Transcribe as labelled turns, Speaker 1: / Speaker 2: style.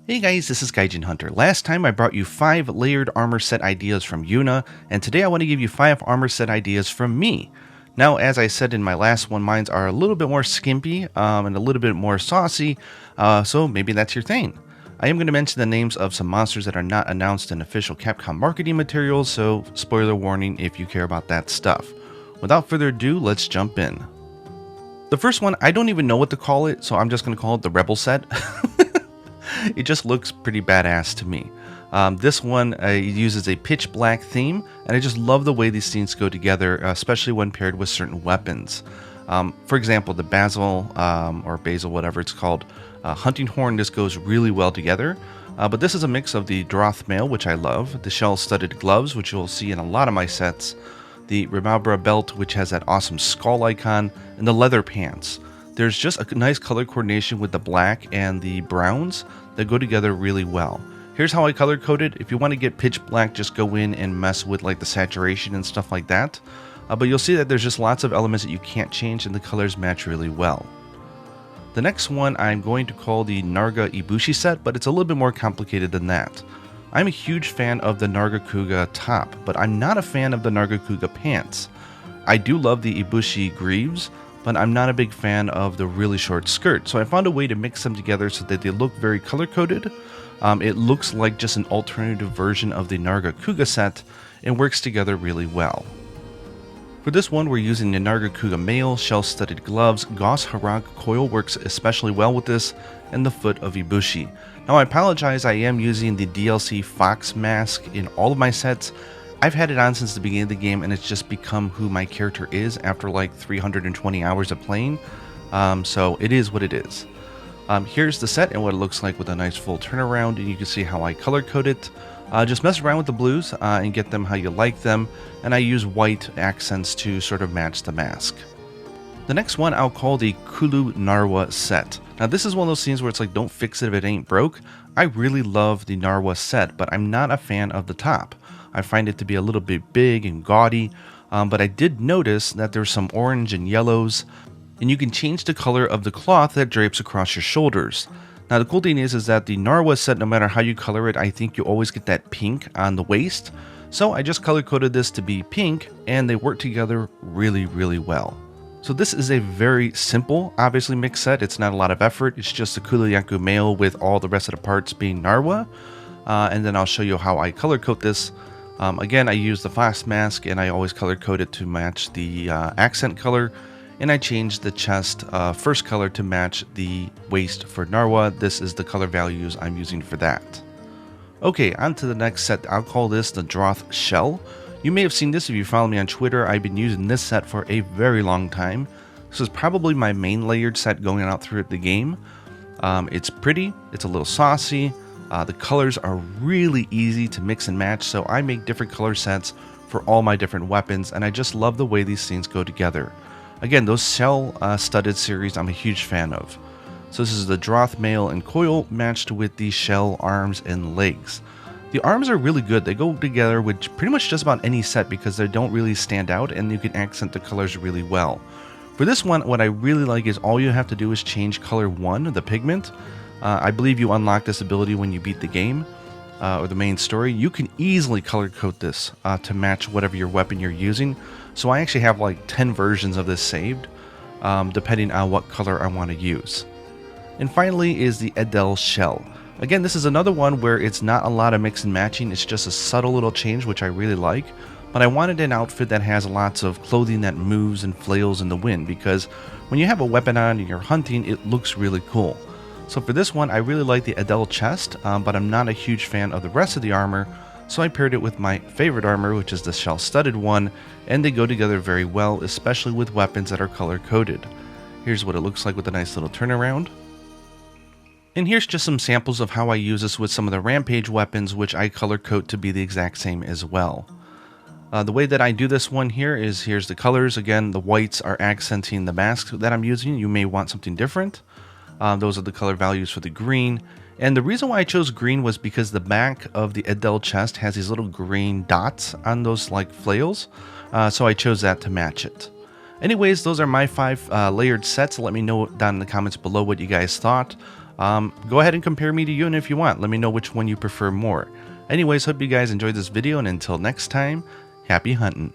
Speaker 1: Hey guys, this is Gaijin Hunter. Last time I brought you 5 layered armor set ideas from Yuna, and today I want to give you 5 armor set ideas from me. Now, as I said in my last one, mines are a little bit more skimpy and a little bit more saucy, so maybe that's your thing. I am going to mention the names of some monsters that are not announced in official Capcom marketing materials, so spoiler warning if you care about that stuff. Without further ado, let's jump in. The first one, I don't even know what to call it, so I'm just going to call it the Rebel set. It just looks pretty badass to me. This one uses a pitch black theme, and I just love the way these scenes go together, especially when paired with certain weapons. For example, the Basil, or Basil, whatever it's called, hunting horn, this goes really well together. But this is a mix of the Droth mail, which I love, the shell-studded gloves, which you'll see in a lot of my sets, the Remabra belt, which has that awesome skull icon, and the leather pants. There's just a nice color coordination with the black and the browns that go together really well. Here's how I color coded. If you want to get pitch black, just go in and mess with like the saturation and stuff like that. But you'll see that there's just lots of elements that you can't change and the colors match really well. The next one I'm going to call the Narga Ibushi set, but it's a little bit more complicated than that. I'm a huge fan of the Nargacuga top, but I'm not a fan of the Nargacuga pants. I do love the Ibushi greaves, but I'm not a big fan of the really short skirt, so I found a way to mix them together so that they look very color-coded. It looks like just an alternative version of the Nargacuga set and works together really well. For this one, we're using the Nargacuga mail, shell-studded gloves. Gauss Harag coil works especially well with this, and the foot of Ibushi. Now I apologize, I am using the DLC Fox mask in all of my sets. I've had it on since the beginning of the game, and it's just become who my character is after like 320 hours of playing, so it is what it is. Here's the set and what it looks like with a nice full turnaround, and you can see how I color code it. Just mess around with the blues and get them how you like them, and I use white accents to sort of match the mask. The next one I'll call the Klunarwha set. Now this is one of those scenes where it's like, don't fix it if it ain't broke. I really love the Narwha set, but I'm not a fan of the top. I find it to be a little bit big and gaudy, but I did notice that there's some orange and yellows, and you can change the color of the cloth that drapes across your shoulders. Now the cool thing is that the Narwha set, no matter how you color it, I think you always get that pink on the waist. So I just color coded this to be pink, and they work together really, really well. So this is a very simple, obviously mixed set. It's not a lot of effort. It's just a Kulayaku mail with all the rest of the parts being Narwha. And then I'll show you how I color code this. Again, I use the Fox mask, and I always color code it to match the accent color. And I changed the chest first color to match the waist for Narwha. This is the color values I'm using for that. Okay, on to the next set. I'll call this the Adele Shell. You may have seen this if you follow me on Twitter. I've been using this set for a very long time. This is probably my main layered set going out through the game. It's pretty, it's a little saucy. The colors are really easy to mix and match, so I make different color sets for all my different weapons, and I just love the way these scenes go together. Again, those shell studded series I'm a huge fan of. So this is the Droth mail and coil matched with the shell arms and legs. The arms are really good. They go together with pretty much just about any set because they don't really stand out, and you can accent the colors really well. For this one, what I really like is all you have to do is change color 1, the pigment. I believe you unlock this ability when you beat the game, or the main story. You can easily color code this to match whatever your weapon you're using. So I actually have like 10 versions of this saved, depending on what color I want to use. And finally is the Adele Shell. Again, this is another one where it's not a lot of mix and matching. It's just a subtle little change, which I really like. But I wanted an outfit that has lots of clothing that moves and flails in the wind, because when you have a weapon on and you're hunting, it looks really cool. So for this one, I really like the Adele chest, but I'm not a huge fan of the rest of the armor, so I paired it with my favorite armor, which is the shell-studded one, and they go together very well, especially with weapons that are color-coded. Here's what it looks like with a nice little turnaround. And here's just some samples of how I use this with some of the Rampage weapons, which I color-code to be the exact same as well. The way that I do this one here is, here's the colors. Again, the whites are accenting the mask that I'm using. You may want something different. Those are the color values for the green. And the reason why I chose green was because the back of the Adele chest has these little green dots on those like flails. So I chose that to match it. Anyways, those are my 5 layered sets. Let me know down in the comments below what you guys thought. Go ahead and compare me to Yuna if you want. Let me know which one you prefer more. Anyways, hope you guys enjoyed this video, and until next time, happy hunting.